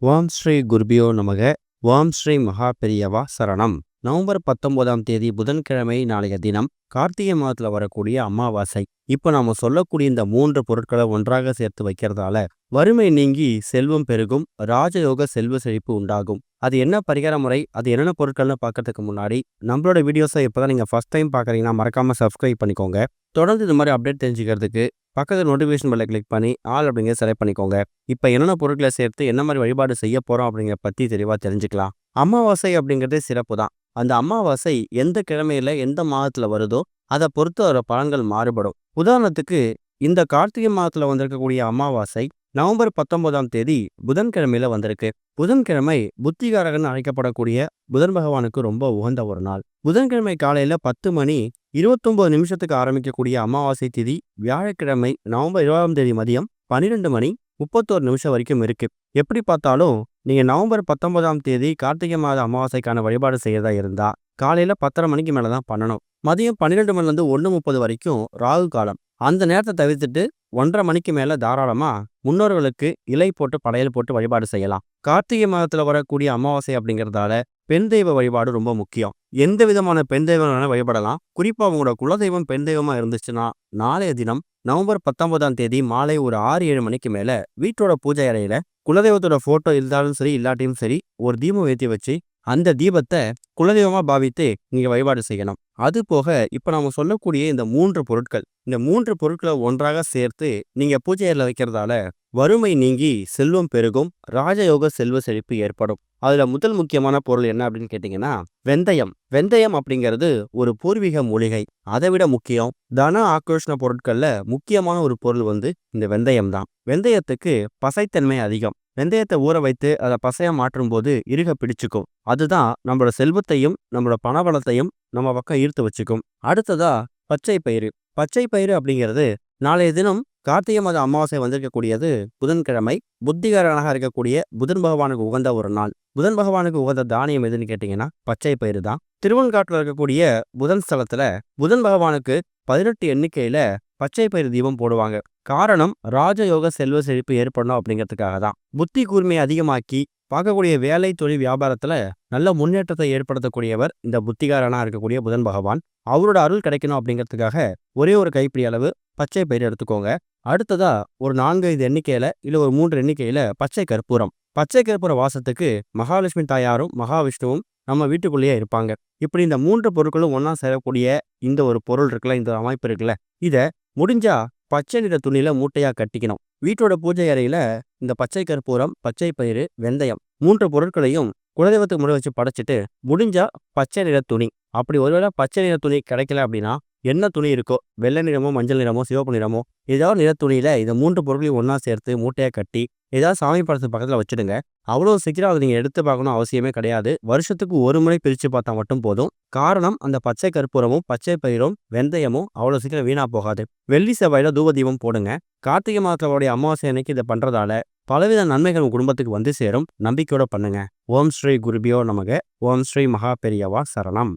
ஓம் ஸ்ரீ குருபியோ நமக. ஓம் ஸ்ரீ மகா பெரியவா சரணம். நவம்பர் 19ஆம் தேதி புதன்கிழமை நாளைய தினம் கார்த்திகை மாதத்துல வரக்கூடிய அமாவாசை. இப்ப நாம சொல்லக்கூடிய இந்த 3 பொருட்களை ஒன்றாக சேர்த்து வைக்கிறதால வறுமை நீங்கி செல்வம் பெருகும், ராஜயோக செல்வ செழிப்பு உண்டாகும். அது என்ன பரிகார முறை, அது என்னென்ன பொருட்கள்னு பார்க்கறதுக்கு முன்னாடி நம்மளோட வீடியோஸை இப்பதான் நீங்க ஃபர்ஸ்ட் டைம் பார்க்குறீங்கன்னா மறக்காம சப்ஸ்கிரைப் பண்ணிக்கோங்க. தொடர்ந்து இது மாதிரி அப்டேட் தெரிஞ்சுக்கிறதுக்கு பக்கத்தில் நோட்டிஃபிகேஷன் பெல்லை கிளிக் பண்ணி ஆல் அப்படிங்கிற செலக்ட் பண்ணிக்கோங்க. இப்போ என்னென்ன பொருட்களை சேர்த்து என்ன மாதிரி வழிபாடு செய்ய போகிறோம் அப்படிங்கிற பற்றி தெளிவாக தெரிஞ்சுக்கலாம். அமாவாசை அப்படிங்கிறதே சிறப்பு தான். அந்த அமாவாசை எந்த கிழமையில எந்த மாதத்தில் வருதோ அதை பொறுத்து அதோட பலன்கள் மாறுபடும். உதாரணத்துக்கு இந்த கார்த்திகை மாதத்தில் வந்திருக்கக்கூடிய அமாவாசை நவம்பர் 19ஆம் தேதி புதன்கிழமையில வந்திருக்கு. புதன்கிழமை புத்திகாரகன் அழைக்கப்படக்கூடிய புதன் பகவானுக்கு ரொம்ப உகந்த ஒரு நாள். புதன்கிழமை காலையில 10 மணி 29 நிமிஷத்துக்கு ஆரம்பிக்கக்கூடிய அமாவாசை திதி வியாழக்கிழமை நவம்பர் 20ஆம் தேதி மதியம் 12 மணி 31 நிமிஷம் வரைக்கும் இருக்கு. எப்படி பார்த்தாலும் நீங்க நவம்பர் 19ஆம் தேதி கார்த்திகை மாத அமாவாசைக்கான வழிபாடு செய்யறதா இருந்தா காலையில 10:30 மணிக்கு மேலதான் பண்ணணும். மதியம் 12 மணிலேருந்து 1:30 வரைக்கும் ராகு காலம். அந்த நேரத்தை தவிர்த்துட்டு 1:30 மணிக்கு மேல தாராளமா முன்னோர்களுக்கு இலை போட்டு படையல் போட்டு வழிபாடு செய்யலாம். கார்த்திகை மாதத்துல வரக்கூடிய அமாவாசை அப்படிங்கிறதால பெண் தெய்வ வழிபாடு ரொம்ப முக்கியம். எந்த விதமான பெண் தெய்வம் வழிபடலாம். குறிப்பா உங்களோட குலதெய்வம் பெண் தெய்வமா இருந்துச்சுன்னா நாளைய தினம் நவம்பர் 19ஆம் தேதி மாலை ஒரு 6-7 மணிக்கு மேல வீட்டோட பூஜை அறையில குலதெய்வத்தோட போட்டோ இருந்தாலும் சரி இல்லாட்டியும் சரி ஒரு தீபம் ஏற்றி வச்சு அந்த தீபத்தை குலதெய்வமா பாவித்து நீங்க வழிபாடு செய்யணும். அது போக இப்ப நாம சொல்லக்கூடிய இந்த 3 பொருட்கள், இந்த 3 பொருட்களை ஒன்றாக சேர்த்து நீங்க பூஜை அறையில வைக்கிறதால வறுமை நீங்கி செல்வம் பெருகும், ராஜயோக செல்வ செழிப்பு ஏற்படும். அதுல முதல் முக்கியமான பொருள் என்ன அப்படின்னு கேட்டீங்கன்னா வெந்தயம். வெந்தயம் அப்படிங்கிறது ஒரு பூர்வீக மூலிகை. அதை விட முக்கியம் தன ஆக்கர்ஷண பொருட்கள்ல முக்கியமான ஒரு பொருள் இந்த வெந்தயம் தான். வெந்தயத்துக்கு பசைத்தன்மை அதிகம். வெந்தயத்தை ஊற வைத்து அதை பசையா மாற்றும் போது இறுக பிடிச்சுக்கும். அதுதான் நம்மளோட செல்வத்தையும் நம்மளோட பணபலத்தையும் நம்ம பக்கம் ஈர்த்து வச்சுக்கும். அடுத்ததா பச்சை பயிறு. பச்சை பயிறு அப்படிங்கிறது நாளைய தினம் கார்த்திகை மாத அமாவாசை வந்திருக்கக்கூடியது புதன்கிழமை. புத்திகாரனாக இருக்கக்கூடிய புதன் பகவானுக்கு உகந்த ஒரு நாள். புதன் பகவானுக்கு உகந்த தானியம் எதுன்னு கேட்டீங்கன்னா பச்சை பயிறு தான். திருவன்காட்டில் இருக்கக்கூடிய புதன் ஸ்தலத்துல புதன் பகவானுக்கு 18 எண்ணிக்கையில பச்சை பயிறு தீபம் போடுவாங்க. காரணம் ராஜயோக செல்வ செழிப்பு ஏற்படணும் அப்படிங்கிறதுக்காக தான். புத்தி கூர்மையை அதிகமாக்கி பார்க்கக்கூடிய வேலை தொழில் வியாபாரத்துல நல்ல முன்னேற்றத்தை ஏற்படுத்தக்கூடியவர் இந்த புத்திகாரனா இருக்கக்கூடிய புதன் பகவான். அவரோட அருள் கிடைக்கணும் அப்படிங்கிறதுக்காக ஒரே ஒரு கைப்பிடி அளவு பச்சை பயிறு எடுத்துக்கோங்க. அடுத்ததா ஒரு 4-5 எண்ணிக்கையில இல்ல ஒரு 3 எண்ணிக்கையில பச்சை கற்பூரம். பச்சை கற்பூர வாசத்துக்கு மகாலட்சுமி தாயாரும் மகாவிஷ்ணுவும் நம்ம வீட்டுக்குள்ளேயே இருப்பாங்க. இப்படி இந்த 3 பொருட்களும் ஒன்னா சேரக்கூடிய இந்த ஒரு பொருள் இருக்குல்ல, இந்த அமைப்பு இருக்குல்ல, இத முடிஞ்சா பச்சை நிற துணியில மூட்டையா கட்டிக்கணும். வீட்டோட பூஜை அறையில இந்த பச்சை கற்பூரம், பச்சை பயிறு, வெந்தயம் 3 பொருட்களையும் குலதெய்வத்துக்கு முறை வச்சு படைச்சிட்டு முடிஞ்சா பச்சை நிற துணி, அப்படி ஒருவேளை பச்சை நிற துணி கிடைக்கல அப்படின்னா என்ன துணி இருக்கோ, வெள்ளை நிறமோ மஞ்சள் நிறமோ சிவப்பு நிறமோ ஏதாவது நிற துணியில இந்த 3 பொருட்களையும் ஒன்னா சேர்த்து மூட்டையா கட்டி ஏதாவது சாமி படத்துக்கு பக்கத்துல வச்சுடுங்க. அவ்வளோ சீக்கிரம் அதை நீங்க எடுத்து பார்க்கணும் அவசியமே கிடையாது. வருஷத்துக்கு ஒரு முறை பிரிச்சு பார்த்தா மட்டும் போதும். காரணம் அந்த பச்சை கற்பூரமும் பச்சை பயிரும் வெந்தயமும் அவ்வளோ சீக்கிரம் வீணா போகாது. வெள்ளி செவ்வாயில தூப தீபம் போடுங்க. கார்த்திகை மாதத்தோடைய அமாவாசை அன்னைக்கு இதை பண்றதால பலவித நன்மைகள் உங்க குடும்பத்துக்கு வந்து சேரும். நம்பிக்கையோட பண்ணுங்க. ஓம் ஸ்ரீ குருபியோ நமக. ஓம் ஸ்ரீ மகா பெரியவா சரணம்.